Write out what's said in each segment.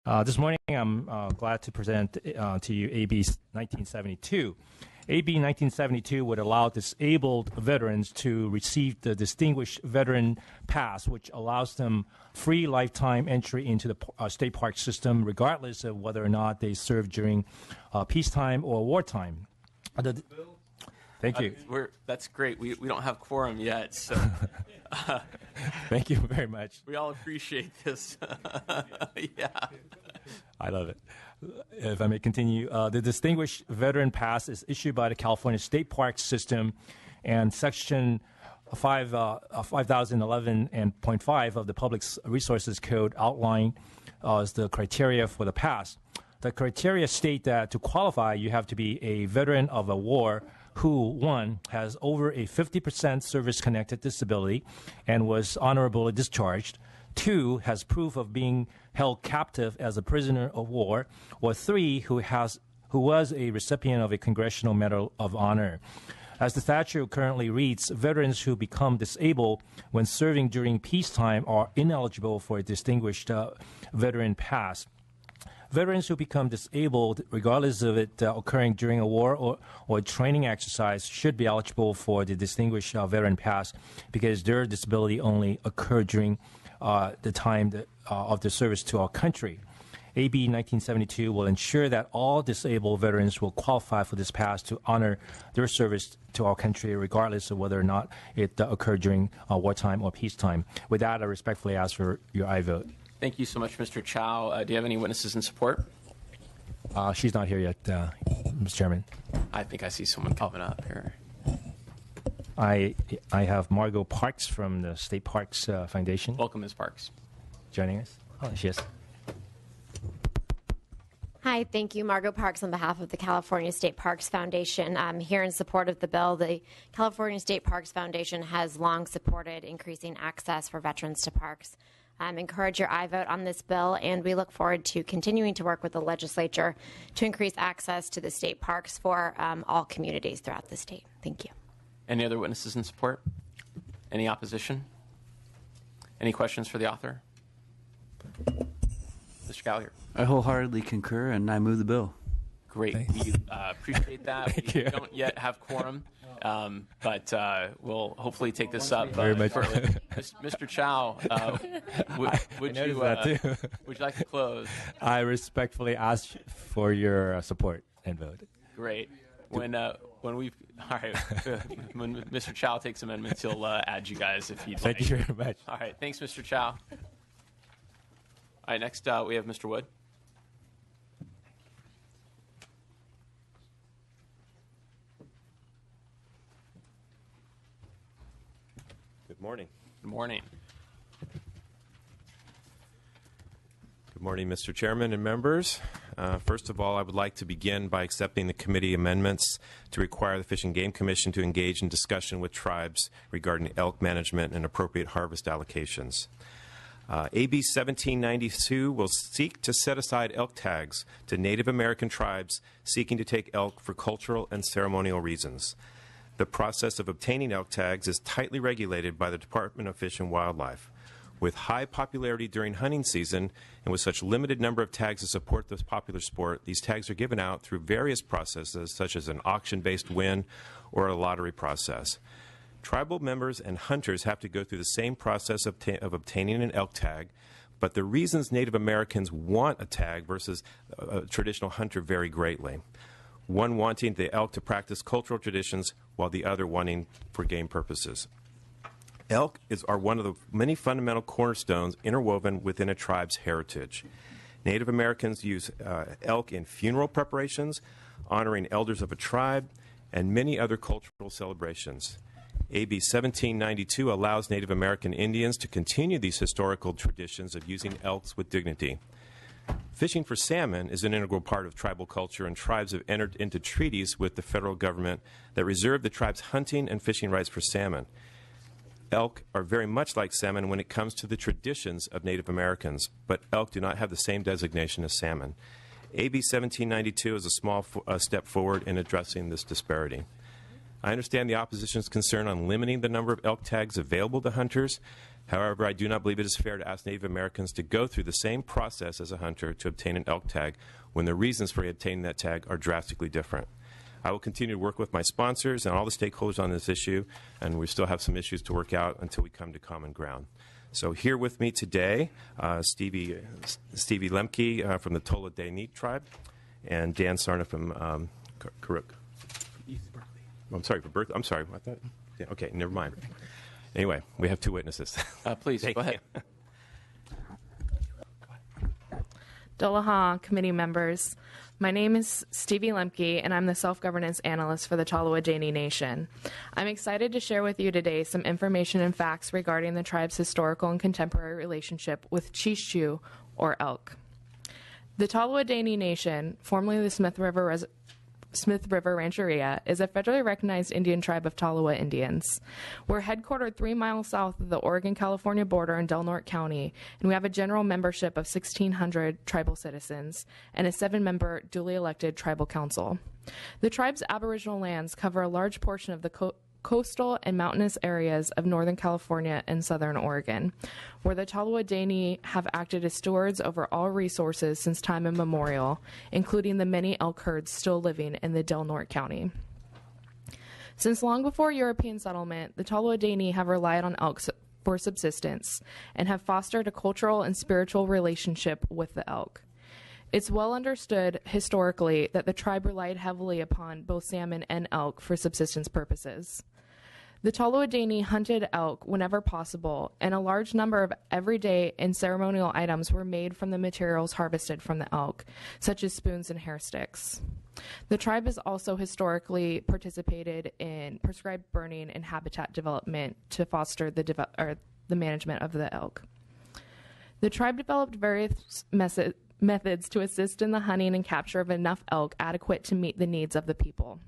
This morning, I'm glad to present to you AB 1972. AB 1972 would allow disabled veterans to receive the Distinguished Veteran Pass, which allows them free lifetime entry into the state park system, regardless of whether or not they served during peacetime or wartime. Thank you. That's great. We don't have quorum yet, so thank you very much. We all appreciate this. Yeah, I love it. If I may continue, the Distinguished Veteran Pass is issued by the California State Park System, and Section 5011 and .5 of the Public Resources Code outline as the criteria for the pass. The criteria state that to qualify, you have to be a veteran of a war who, one, has over a 50% service-connected disability and was honorably discharged, two, has proof of being held captive as a prisoner of war, or three, who was a recipient of a Congressional Medal of Honor. As the statute currently reads, veterans who become disabled when serving during peacetime are ineligible for a Distinguished Veteran Pass. Veterans who become disabled, regardless of it occurring during a war or a training exercise, should be eligible for the Distinguished Veteran Pass because their disability only occurred during the time of their service to our country. AB 1972 will ensure that all disabled veterans will qualify for this pass to honor their service to our country, regardless of whether or not it occurred during wartime or peacetime. With that, I respectfully ask for your aye vote. Thank you so much, Mr. Chow. Do you have any witnesses in support? She's not here yet, Mr. Chairman. I think I see someone coming up here. I have Margot Parks from the State Parks Foundation. Welcome, Ms. Parks. Joining us. Oh, she is. Hi, thank you. Margot Parks on behalf of the California State Parks Foundation. I'm here in support of the bill. The California State Parks Foundation has long supported increasing access for veterans to parks. Encourage your aye vote on this bill, and we look forward to continuing to work with the legislature to increase access to the state parks for all communities throughout the state. Thank you. Any other witnesses in support? Any opposition? Any questions for the author? Mr. Gallagher. I wholeheartedly concur, and I move the bill. Great. We appreciate that. We don't yet have quorum, but we'll hopefully take this up. Very much. Mr. Chow, would you like to close? I respectfully ask for your support and vote. Great. When Mr. Chow takes amendments, he'll add you guys if he'd like. Thank you very much. All right. Thanks, Mr. Chow. All right. Next, we have Mr. Wood. Good morning. Good morning. Good morning, Mr. Chairman and members. First of all, I would like to begin by accepting the committee amendments to require the Fish and Game Commission to engage in discussion with tribes regarding elk management and appropriate harvest allocations. AB 1792 will seek to set aside elk tags to Native American tribes seeking to take elk for cultural and ceremonial reasons. The process of obtaining elk tags is tightly regulated by the Department of Fish and Wildlife. With high popularity during hunting season and with such limited number of tags to support this popular sport, these tags are given out through various processes such as an auction-based win or a lottery process. Tribal members and hunters have to go through the same process of obtaining an elk tag, but the reasons Native Americans want a tag versus a traditional hunter vary greatly. One wanting the elk to practice cultural traditions while the other wanting for game purposes. Elk are one of the many fundamental cornerstones interwoven within a tribe's heritage. Native Americans use elk in funeral preparations, honoring elders of a tribe, and many other cultural celebrations. AB 1792 allows Native American Indians to continue these historical traditions of using elks with dignity. Fishing for salmon is an integral part of tribal culture, and tribes have entered into treaties with the federal government that reserve the tribe's hunting and fishing rights for salmon. Elk are very much like salmon when it comes to the traditions of Native Americans, but elk do not have the same designation as salmon. AB 1792 is a small step forward in addressing this disparity. I understand the opposition's concern on limiting the number of elk tags available to hunters. However, I do not believe it is fair to ask Native Americans to go through the same process as a hunter to obtain an elk tag when the reasons for obtaining that tag are drastically different. I will continue to work with my sponsors and all the stakeholders on this issue, and we still have some issues to work out until we come to common ground. So here with me today, Stevie Lemke from the Tola Dene tribe, and Dan Sarna from Karuk. I'm sorry, for Berkeley. I'm sorry, I thought. Yeah, okay, never mind. Anyway, we have two witnesses. Please, go ahead. Dolaha committee members. My name is Stevie Lemke, and I'm the Self-Governance Analyst for the Tolowa Dene Nation. I'm excited to share with you today some information and facts regarding the tribe's historical and contemporary relationship with Chishu, or elk. The Tolowa Dene Nation, formerly the Smith River Rancheria, is a federally recognized Indian tribe of Tolowa Indians. We're headquartered 3 miles south of the Oregon-California border in Del Norte County, and we have a general membership of 1,600 tribal citizens and a 7-member duly elected tribal council. The tribe's aboriginal lands cover a large portion of the coastal and mountainous areas of Northern California and Southern Oregon, where the Tolowa Dene have acted as stewards over all resources since time immemorial, including the many elk herds still living in the Del Norte County. Since long before European settlement, the Tolowa Dene have relied on elk for subsistence and have fostered a cultural and spiritual relationship with the elk. It's well understood historically that the tribe relied heavily upon both salmon and elk for subsistence purposes. The Tolowa Dene hunted elk whenever possible, and a large number of everyday and ceremonial items were made from the materials harvested from the elk, such as spoons and hair sticks. The tribe has also historically participated in prescribed burning and habitat development to foster the management of the elk. The tribe developed various methods to assist in the hunting and capture of enough elk adequate to meet the needs of the people.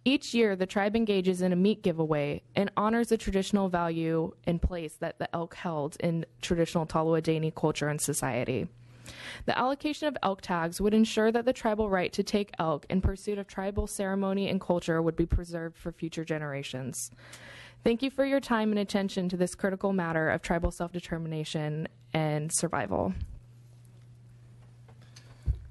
Each year, the tribe engages in a meat giveaway and honors the traditional value and place that the elk held in traditional Tolowa Dene culture and society. The allocation of elk tags would ensure that the tribal right to take elk in pursuit of tribal ceremony and culture would be preserved for future generations. Thank you for your time and attention to this critical matter of tribal self-determination and survival.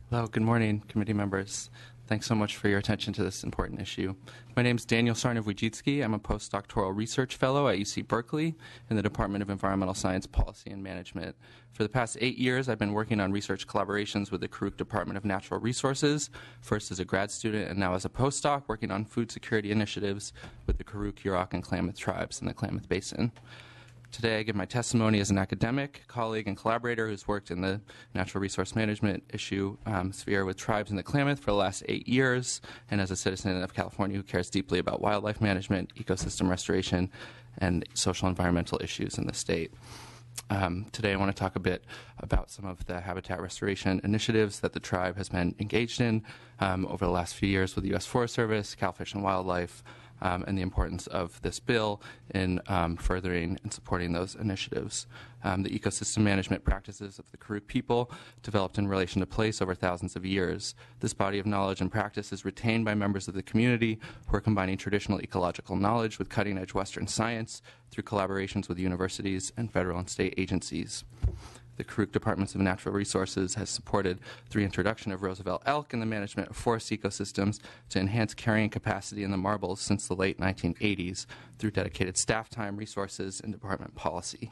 Hello, good morning, committee members. Thanks so much for your attention to this important issue. My name is Daniel Sarnov-Wojcicki. I'm a postdoctoral research fellow at UC Berkeley in the Department of Environmental Science, Policy, and Management. For the past 8 years, I've been working on research collaborations with the Karuk Department of Natural Resources, first as a grad student and now as a postdoc, working on food security initiatives with the Karuk, Yurok, and Klamath tribes in the Klamath Basin. Today, I give my testimony as an academic, colleague, and collaborator who's worked in the natural resource management issue sphere with tribes in the Klamath for the last 8 years, and as a citizen of California who cares deeply about wildlife management, ecosystem restoration, and social environmental issues in the state. Today, I want to talk a bit about some of the habitat restoration initiatives that the tribe has been engaged in over the last few years with the U.S. Forest Service, Cal Fish and Wildlife, and the importance of this bill in furthering and supporting those initiatives. The ecosystem management practices of the Karuk people developed in relation to place over thousands of years. This body of knowledge and practice is retained by members of the community who are combining traditional ecological knowledge with cutting-edge Western science through collaborations with universities and federal and state agencies. The Karuk Departments of Natural Resources has supported the reintroduction of Roosevelt elk and the management of forest ecosystems to enhance carrying capacity in the marbles since the late 1980s through dedicated staff time, resources, and department policy.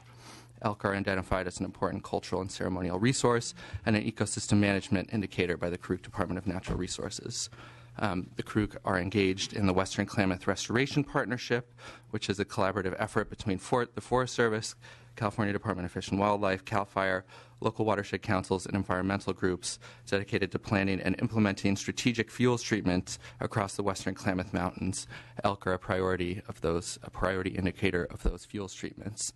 Elk are identified as an important cultural and ceremonial resource and an ecosystem management indicator by the Karuk Department of Natural Resources. The Karuk are engaged in the Western Klamath Restoration Partnership, which is a collaborative effort between the Forest Service, California Department of Fish and Wildlife, CAL FIRE, local watershed councils, and environmental groups dedicated to planning and implementing strategic fuels treatment across the Western Klamath Mountains. Elk are a priority indicator of those fuels treatments.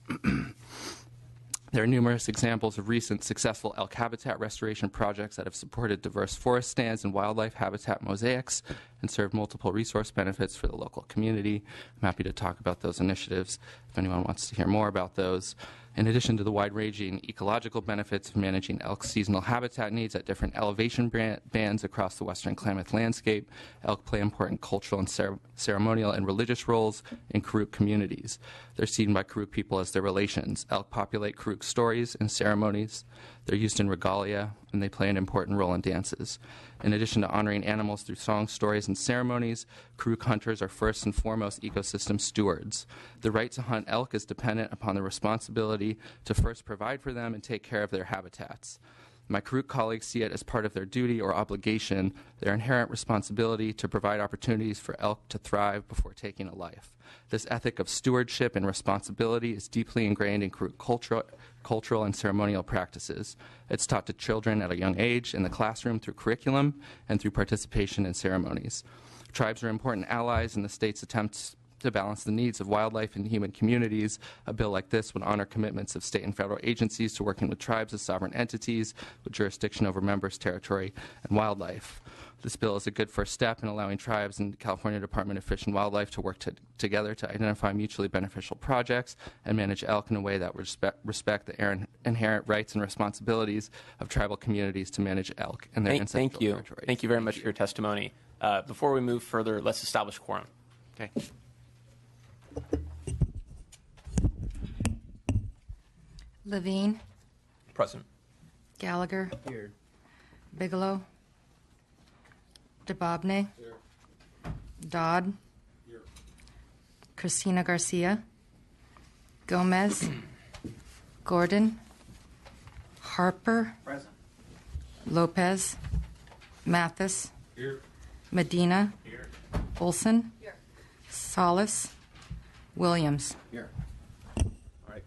There are numerous examples of recent successful elk habitat restoration projects that have supported diverse forest stands and wildlife habitat mosaics and served multiple resource benefits for the local community. I'm happy to talk about those initiatives if anyone wants to hear more about those. In addition to the wide-ranging ecological benefits of managing elk's seasonal habitat needs at different elevation bands across the western Klamath landscape, elk play important cultural and ceremonial and religious roles in Karuk communities. They're seen by Karuk people as their relations. Elk populate Karuk stories and ceremonies. They're used in regalia, and they play an important role in dances. In addition to honoring animals through songs, stories, and ceremonies, Karuk hunters are first and foremost ecosystem stewards. The right to hunt elk is dependent upon the responsibility to first provide for them and take care of their habitats. My Karuk colleagues see it as part of their duty or obligation, their inherent responsibility to provide opportunities for elk to thrive before taking a life. This ethic of stewardship and responsibility is deeply ingrained in Karuk cultural and ceremonial practices. It's taught to children at a young age in the classroom through curriculum and through participation in ceremonies. Tribes are important allies in the state's attempts to balance the needs of wildlife and human communities. A bill like this would honor commitments of state and federal agencies to working with tribes as sovereign entities with jurisdiction over members' territory and wildlife. This bill is a good first step in allowing tribes and the California Department of Fish and Wildlife to work together to identify mutually beneficial projects and manage elk in a way that would respect the inherent rights and responsibilities of tribal communities to manage elk and their ancestral territories. Thank you very much for your testimony. Before we move further, let's establish quorum. Okay. Levine, Present. Gallagher, Bigelow, DeBobne, Dodd, Christina Garcia, Gomez, Gordon, Harper, Lopez, Mathis, Medina, Olson, Salas, Williams. All right,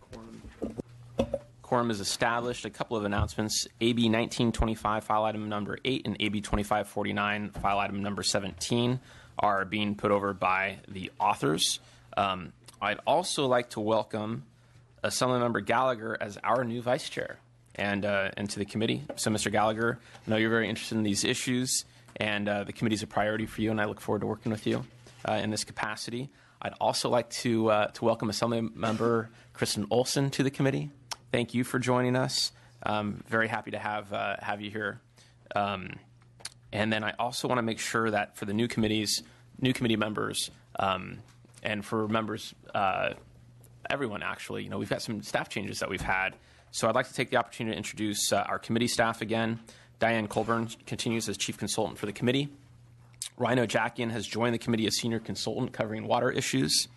quorum is established. A couple of announcements. AB 1925, file item number 8, and AB 2549, file item number 17, are being put over by the authors. I'd also like to welcome Assemblymember Gallagher as our new vice chair and to the committee. So, Mr. Gallagher, I know you're very interested in these issues, and the committee is a priority for you, and I look forward to working with you in this capacity. I'd also like to welcome Assemblymember Kristen Olson to the committee. Thank you for joining us. Very happy to have you here. And then I also want to make sure that for the new committee members, and for members, everyone actually, we've got some staff changes that we've had. So I'd like to take the opportunity to introduce our committee staff again. Diane Colburn continues as chief consultant for the committee. Ryan Ojakian has joined the committee as senior consultant covering water issues.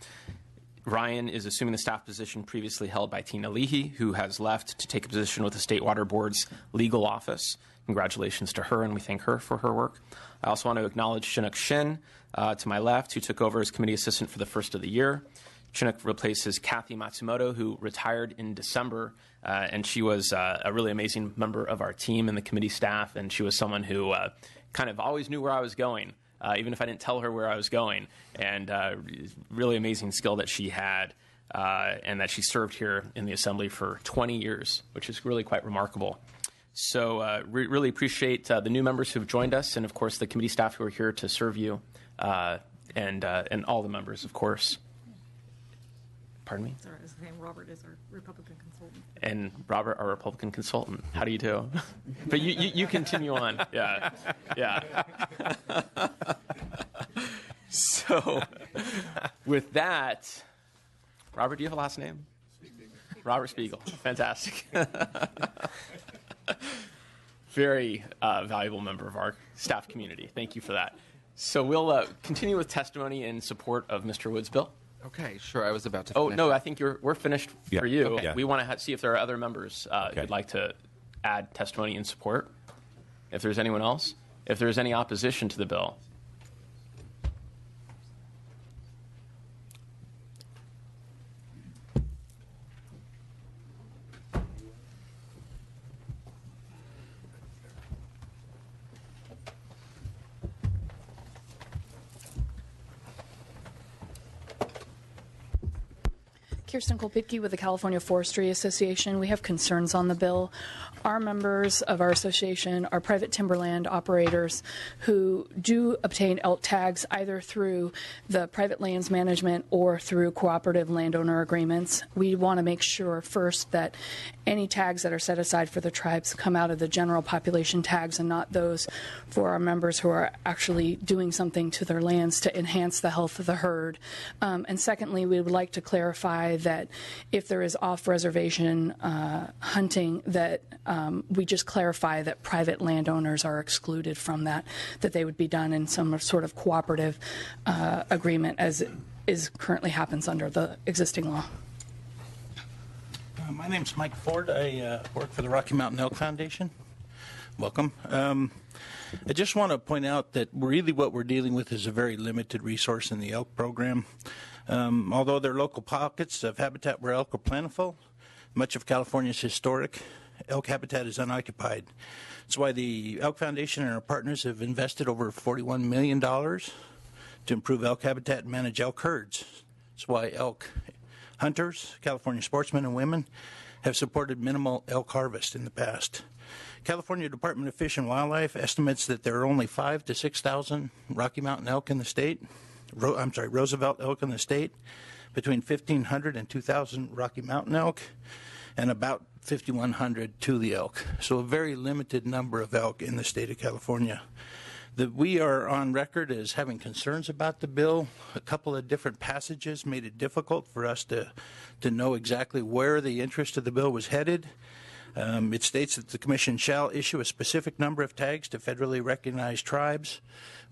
Ryan is assuming the staff position previously held by Tina Leahy, who has left to take a position with the State Water Board's legal office. Congratulations to her, and we thank her for her work. I also want to acknowledge Chinook Shin to my left, who took over as committee assistant for the first of the year. Chinook replaces Kathy Matsumoto, who retired in December, and she was a really amazing member of our team and the committee staff, and she was someone who kind of always knew where I was going. Even if I didn't tell her where I was going, and really amazing skill that she had, and that she served here in the Assembly for 20 years, which is really quite remarkable. So really appreciate the new members who have joined us, and of course the committee staff who are here to serve you, and all the members, of course. Pardon me? Sorry, I was saying Robert is our Republican consultant. And Robert, our Republican consultant. How do you do? But you continue on. Yeah. So, with that, Robert, do you have a last name? Robert Spiegel. Fantastic. Very valuable member of our staff community. Thank you for that. So we'll continue with testimony in support of Mr. Wood's bill. Okay, sure. I was about to. Oh no, I think we're finished for you. Okay. Yeah. We want to see if there are other members who'd like to add testimony in support. If there's anyone else, if there's any opposition to the bill. Kirsten Kolpitke with the California Forestry Association. We have concerns on the bill. Our members of our association are private timberland operators who do obtain elk tags either through the private lands management or through cooperative landowner agreements. We want to make sure first that any tags that are set aside for the tribes come out of the general population tags and not those for our members who are actually doing something to their lands to enhance the health of the herd. And secondly, we would like to clarify that if there is off-reservation hunting, that we just clarify that private landowners are excluded from that they would be done in some sort of cooperative agreement as is currently happens under the existing law. My name's Mike Ford. I work for the Rocky Mountain Elk Foundation. Welcome. I just want to point out that really what we're dealing with is a very limited resource in the elk program. Although there are local pockets of habitat where elk are plentiful, much of California's historic elk habitat is unoccupied. That's why the Elk Foundation and our partners have invested over $41 million to improve elk habitat and manage elk herds. That's why elk hunters, California sportsmen and women, have supported minimal elk harvest in the past. California Department of Fish and Wildlife estimates that there are only 5,000 to 6,000 Rocky Mountain elk in the state. Roosevelt elk in the state, between 1,500 and 2,000 Rocky Mountain elk, and about 5,100 Tule elk. So a very limited number of elk in the state of California. We are on record as having concerns about the bill. A couple of different passages made it difficult for us to know exactly where the interest of the bill was headed. It states that the Commission shall issue a specific number of tags to federally recognized tribes.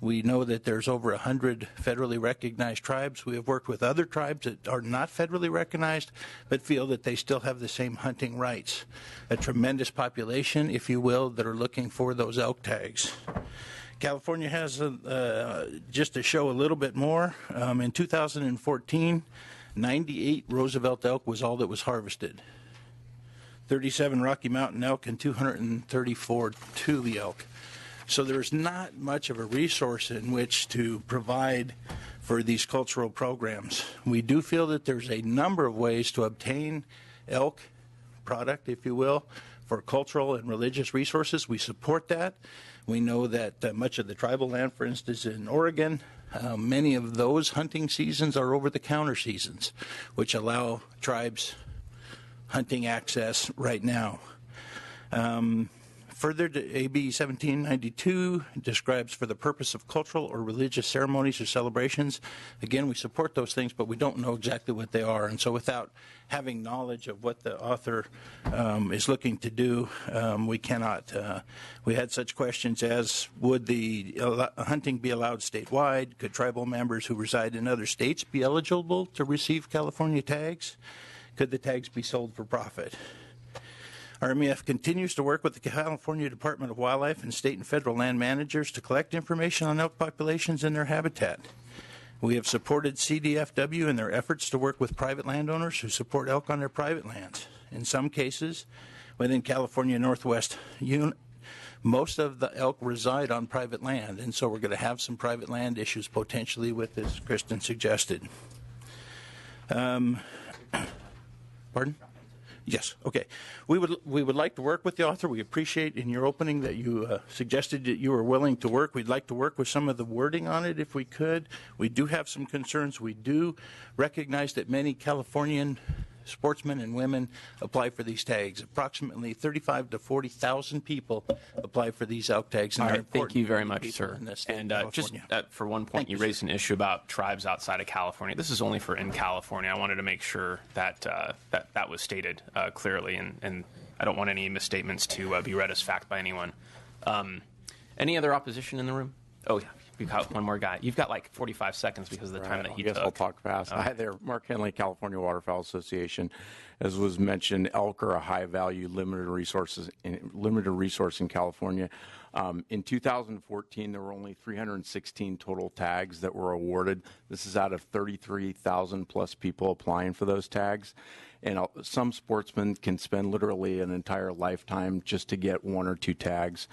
We know that there's over 100 federally recognized tribes. We have worked with other tribes that are not federally recognized, but feel that they still have the same hunting rights. A tremendous population, if you will, that are looking for those elk tags. California has, just to show a little bit more, in 2014, 98 Roosevelt elk was all that was harvested. 37 Rocky Mountain elk and 234 Tule elk. So there's not much of a resource in which to provide for these cultural programs. We do feel that there's a number of ways to obtain elk product, if you will, for cultural and religious resources. We support that. We know that much of the tribal land, for instance, in Oregon, many of those hunting seasons are over-the-counter seasons, which allow tribes hunting access right now. Further, AB 1792 describes for the purpose of cultural or religious ceremonies or celebrations. Again, we support those things, but we don't know exactly what they are. And so without having knowledge of what the author is looking to do, we cannot. We had such questions as, would the hunting be allowed statewide? Could tribal members who reside in other states be eligible to receive California tags? Could the tags be sold for profit? RMEF continues to work with the California Department of Wildlife and state and federal land managers to collect information on elk populations and their habitat. We have supported CDFW in their efforts to work with private landowners who support elk on their private lands. In some cases, within California Northwest, most of the elk reside on private land, and so we're going to have some private land issues potentially with this, Kristen suggested. Pardon? Yes. Okay. We would like to work with the author. We appreciate in your opening that you suggested that you were willing to work. We'd like to work with some of the wording on it if we could. We do have some concerns. We do recognize that many Californian sportsmen and women apply for these tags. Approximately 35 to 40,000 people apply for these elk tags. All right, thank you very much, sir. And just for one point, you raised an issue about tribes outside of California. This is only for in California. I wanted to make sure that that was stated clearly, and I don't want any misstatements to be read as fact by anyone. Any other opposition in the room? Oh, yeah. We've got one more guy. You've got like 45 seconds because of the time that he took. I'll talk fast. Hi there, Mark Henley, California Waterfowl Association. As was mentioned, elk are a high-value, limited resource in California. In 2014, there were only 316 total tags that were awarded. This is out of 33,000 plus people applying for those tags. And some sportsmen can spend literally an entire lifetime just to get one or two tags.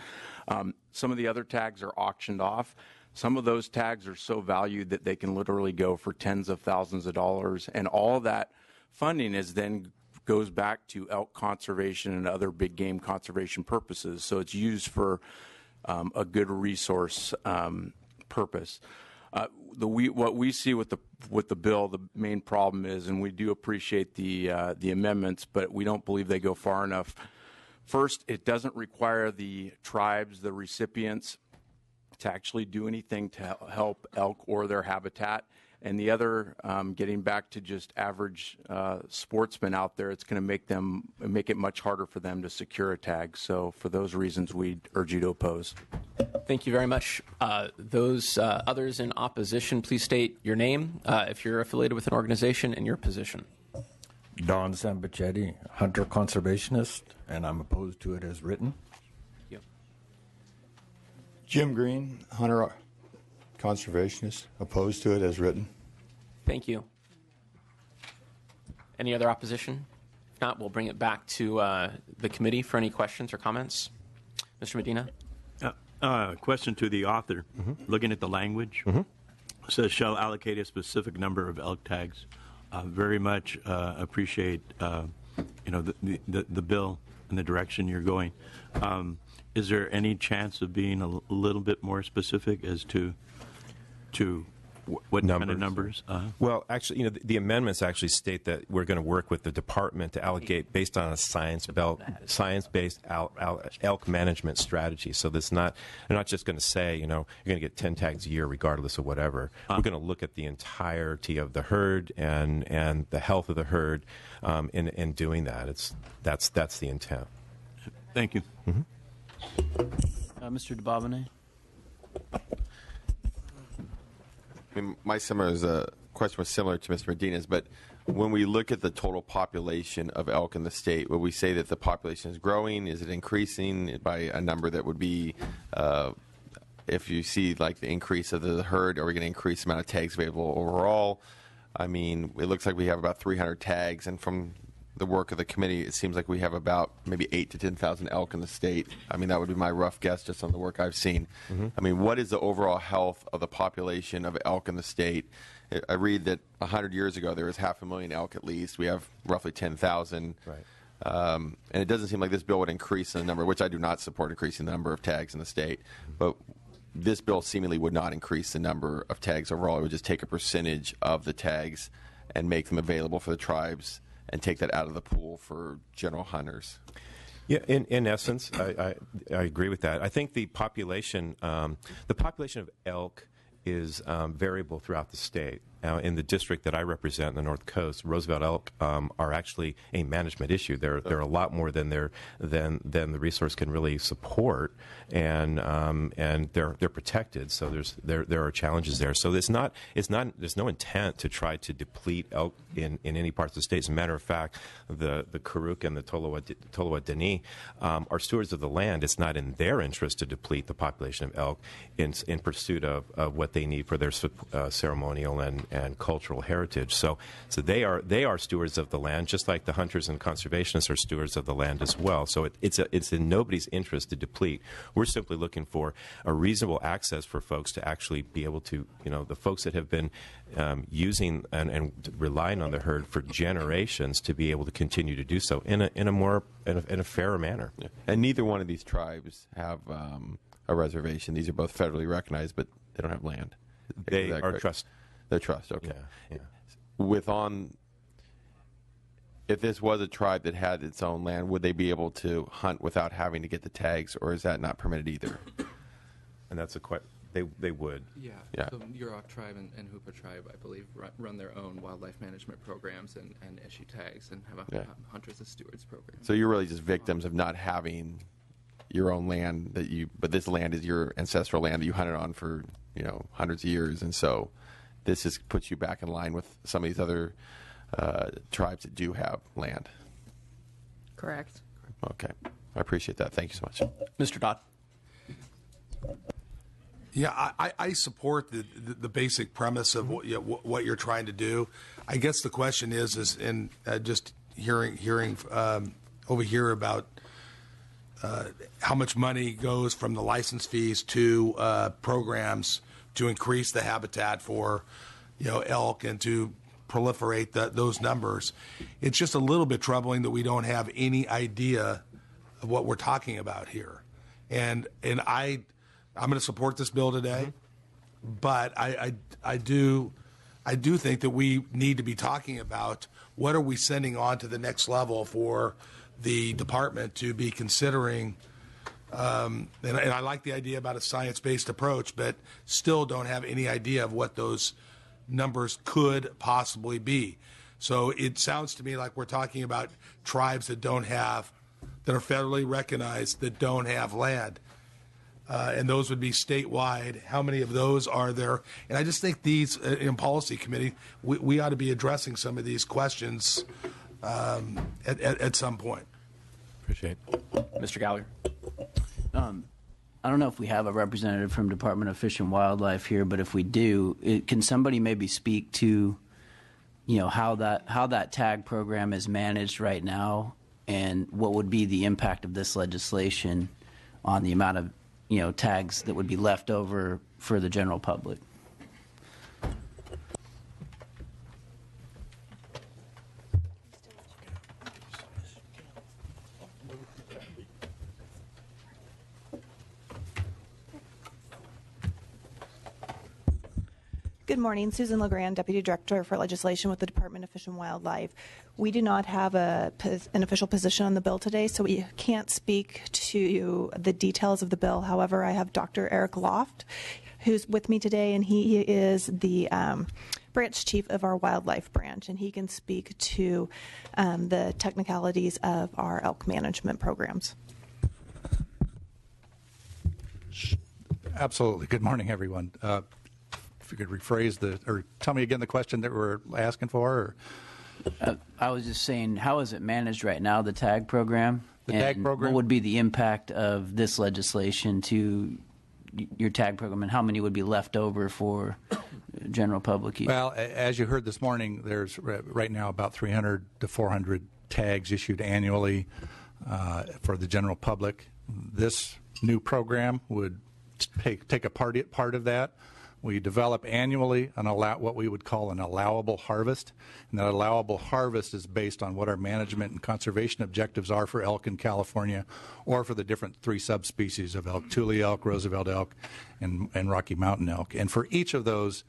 Some of the other tags are auctioned off. Some of those tags are so valued that they can literally go for tens of thousands of dollars, and all that funding is then goes back to elk conservation and other big game conservation purposes. So it's used for a good resource purpose. What we see with the bill, the main problem is, and we do appreciate the amendments, but we don't believe they go far enough. First, it doesn't require the tribes, the recipients, to actually do anything to help elk or their habitat. And the other, getting back to just average sportsmen out there, it's going to make it much harder for them to secure a tag. So for those reasons, we urge you to oppose. Thank you very much. Those others in opposition, please state your name, if you're affiliated with an organization, and your position. Don Sambachetti, hunter conservationist, and I'm opposed to it as written. Yep. Jim Green, hunter conservationist, opposed to it as written. Thank you. Any other opposition? If not, we'll bring it back to the committee for any questions or comments. Mr. Medina? Question to the author. Looking at the language, it says shall allocate a specific number of elk tags. Very much appreciate the bill and the direction you're going. Is there any chance of being a little bit more specific as to what kind of numbers? Well, actually, the amendments actually state that we're going to work with the department to allocate based on a science-based elk management strategy. So they're not just going to say, you're going to get 10 tags a year regardless of whatever. We're going to look at the entirety of the herd and the health of the herd in doing that. That's the intent. Thank you. Mr. DeBobine. I mean, my question was similar to Mr. Medina's, but when we look at the total population of elk in the state, would we say that the population is growing? Is it increasing by a number that would be, if you see like the increase of the herd, are we going to increase the amount of tags available overall? I mean, it looks like we have about 300 tags, and from the work of the committee, it seems like we have about maybe 8,000 to 10,000 elk in the state. I mean, that would be my rough guess just on the work I've seen. I mean, what is the overall health of the population of elk in the state? I read that 100 years ago there was 500,000 elk at least. We have roughly 10,000. Right. And it doesn't seem like this bill would increase the number, which I do not support increasing the number of tags in the state. But this bill seemingly would not increase the number of tags overall. It would just take a percentage of the tags and make them available for the tribes and take that out of the pool for general hunters. Yeah, in essence, I agree with that. I think the population of elk is variable throughout the state. Now, in the district that I represent, in the North Coast, Roosevelt elk are actually a management issue. They're a lot more than the resource can really support, and they're protected. So there are challenges there. So there's no intent to try to deplete elk in any parts of the state. As a matter of fact, the Karuk and the Tolowa Deni are stewards of the land. It's not in their interest to deplete the population of elk in pursuit of what they need for their ceremonial and cultural heritage. So they are stewards of the land, just like the hunters and conservationists are stewards of the land as well. So it's in nobody's interest to deplete. We're simply looking for a reasonable access for folks to actually be able to, the folks that have been using and relying on the herd for generations to be able to continue to do so in a fairer manner. Yeah. And neither one of these tribes have a reservation. These are both federally recognized, but they don't have land. They are trust. They're trust. Okay. Yeah. If this was a tribe that had its own land, would they be able to hunt without having to get the tags, or is that not permitted either? And that's they would. Yeah. So Yurok tribe and Hoopa tribe, I believe, run their own wildlife management programs and issue tags and have a hunters as stewards program. So you're really just victims of not having your own land but this land is your ancestral land that you hunted on for hundreds of years, and so this just puts you back in line with some of these other tribes that do have land. Correct. Okay, I appreciate that. Thank you so much, Mr. Dodd. Yeah, I support the basic premise of what you're trying to do. I guess the question is in just hearing over here about how much money goes from the license fees to programs to increase the habitat for elk and to proliferate those numbers. It's just a little bit troubling that we don't have any idea of what we're talking about here. And I'm going to support this bill today, but I do think that we need to be talking about what are we sending on to the next level for the department to be considering. And I like the idea about a science-based approach, but still don't have any idea of what those numbers could possibly be. So it sounds to me like we're talking about tribes that are federally recognized, that don't have land. And those would be statewide. How many of those are there? And I just think these, in policy committee, we ought to be addressing some of these questions at some point. Appreciate it. Mr. Gallagher. I don't know if we have a representative from Department of Fish and Wildlife here, but if we do, can somebody maybe speak to, how that tag program is managed right now, and what would be the impact of this legislation on the amount of, tags that would be left over for the general public? Good morning. Susan LeGrand, Deputy Director for Legislation with the Department of Fish and Wildlife. We do not have an official position on the bill today, so we can't speak to the details of the bill. However, I have Dr. Eric Loft, who's with me today, and he is the branch chief of our wildlife branch, and he can speak to the technicalities of our elk management programs. Absolutely. Good morning, everyone. If you could rephrase or tell me again the question that we're asking for. I was just saying, how is it managed right now, the TAG program? The TAG program? What would be the impact of this legislation to your TAG program, and how many would be left over for general public use? Well, as you heard this morning, there's right now about 300 to 400 tags issued annually for the general public. This new program would take a part of that. We develop annually what we would call an allowable harvest, and that allowable harvest is based on what our management and conservation objectives are for elk in California, or for the different 3 subspecies of elk: Tule elk, Roosevelt elk, and Rocky Mountain elk. And for each of those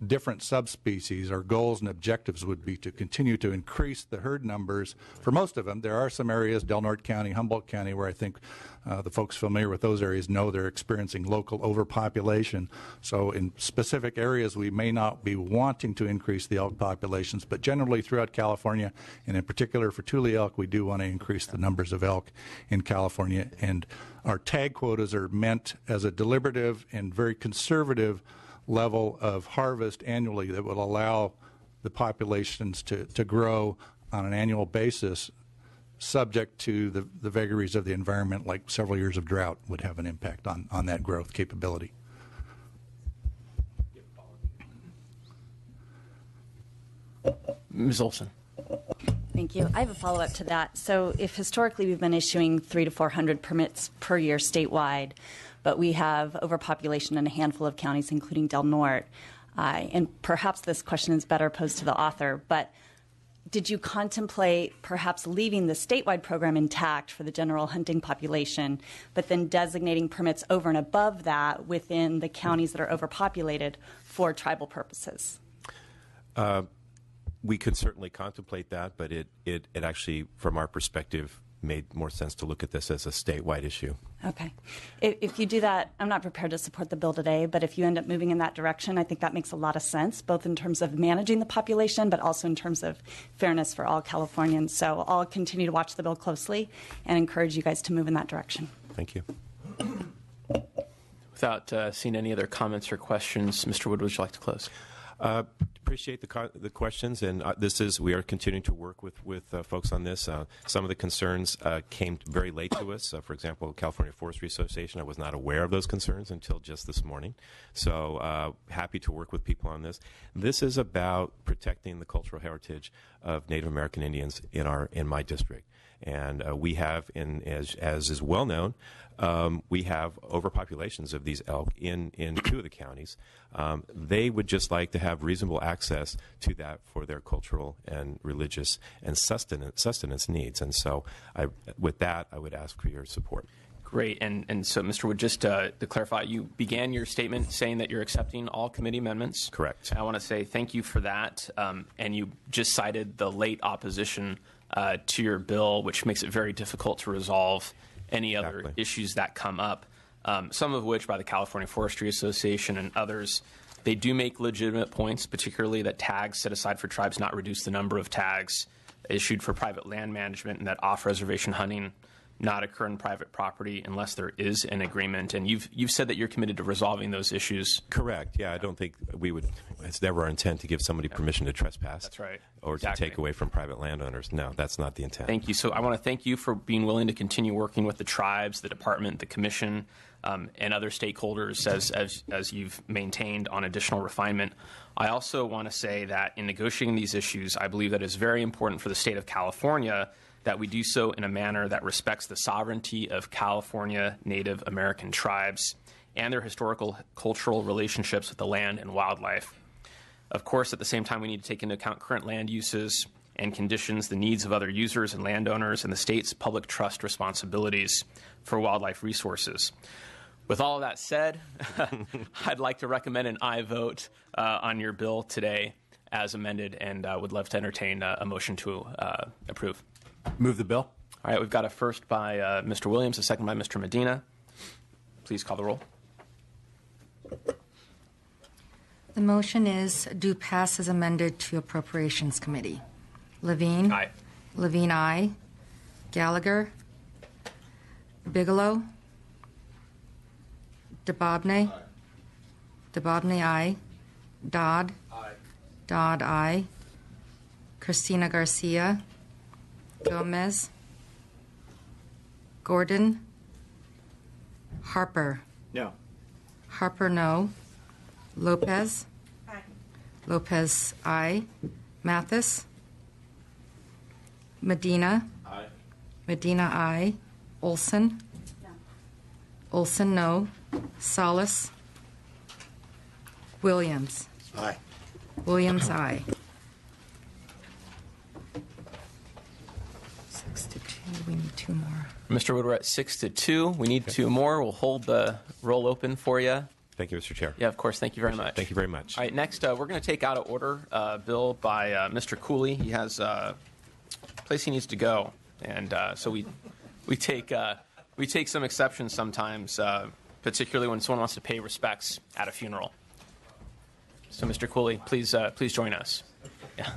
different subspecies, our goals and objectives would be to continue to increase the herd numbers. For most of them, there are some areas, Del Norte County, Humboldt County, where I think the folks familiar with those areas know they're experiencing local overpopulation. So in specific areas, we may not be wanting to increase the elk populations, but generally throughout California, and in particular for Tule elk, we do want to increase the numbers of elk in California. And our tag quotas are meant as a deliberative and very conservative level of harvest annually that will allow the populations to grow on an annual basis, subject to the vagaries of the environment, like several years of drought would have an impact on that growth capability. Ms. Olson. Thank you. I have a follow-up to that. So if historically we've been issuing 300 to 400 permits per year statewide, but we have overpopulation in a handful of counties, including Del Norte, and perhaps this question is better posed to the author, but did you contemplate perhaps leaving the statewide program intact for the general hunting population, but then designating permits over and above that within the counties that are overpopulated for tribal purposes? We could certainly contemplate that, but it actually, from our perspective, made more sense to look at this as a statewide issue. Okay. If you do that, I'm not prepared to support the bill today, but if you end up moving in that direction, I think that makes a lot of sense, both in terms of managing the population, but also in terms of fairness for all Californians. So I'll continue to watch the bill closely and encourage you guys to move in that direction. Thank you. Without seeing any other comments or questions, Mr. Wood, would you like to close? Appreciate the questions, and we are continuing to work with folks on this. Some of the concerns came very late to us. For example, California Forestry Association, I was not aware of those concerns until just this morning. So happy to work with people on this. This is about protecting the cultural heritage of Native American Indians in my district. And we have, as is well known, we have overpopulations of these elk in 2 of the counties. They would just like to have reasonable access to that for their cultural and religious and sustenance needs. And so with that, I would ask for your support. Great. And so, Mr. Wood, just to clarify, you began your statement saying that you're accepting all committee amendments. Correct. I want to say thank you for that. And you just cited the late opposition to your bill, which makes it very difficult to resolve any other issues that come up, some of which by the California Forestry Association and others. They do make legitimate points, particularly that tags set aside for tribes not reduce the number of tags issued for private land management, and that off-reservation hunting not occur in private property unless there is an agreement. And you've said that you're committed to resolving those issues. Correct. Yeah, I don't think we would. It's never our intent to give somebody permission to trespass. That's right. Or to take away from private landowners. No, that's not the intent. Thank you. So I want to thank you for being willing to continue working with the tribes, the department, the commission, and other stakeholders as you've maintained on additional refinement. I also want to say that in negotiating these issues, I believe that it's very important for the state of California that we do so in a manner that respects the sovereignty of California Native American tribes and their historical cultural relationships with the land and wildlife. Of course, at the same time, we need to take into account current land uses and conditions, the needs of other users and landowners, and the state's public trust responsibilities for wildlife resources. With all of that said, I'd like to recommend an aye vote on your bill today as amended, and would love to entertain a motion to approve. Move the bill. All right, we've got a first by Mr. Williams, a second by Mr. Medina. Please call the roll. The motion is do pass as amended to Appropriations Committee. Levine? Aye. Levine, aye. Gallagher? Bigelow? DeBobne? DeBobne, aye. Dodd? Aye. Dodd, aye. Christina Garcia? Gomez? Gordon? Harper? No. Harper, no. Lopez? Aye. Lopez, aye. Mathis? Medina? Aye. Medina, aye. Olson? No. Olson, no. Salas? Williams? Aye. Williams, aye. 6-2. We need 2 more. Mr. Wood, we're at 6-2. We need 2 more. We'll hold the roll open for you. Thank you, Mr. Chair. Yeah, of course. Thank you very much. Thank you very much. All right, next, we're going to take out of order a bill by Mr. Cooley. He has a place he needs to go, and so we take some exceptions sometimes, particularly when someone wants to pay respects at a funeral. So, Mr. Cooley, please join us. Yeah.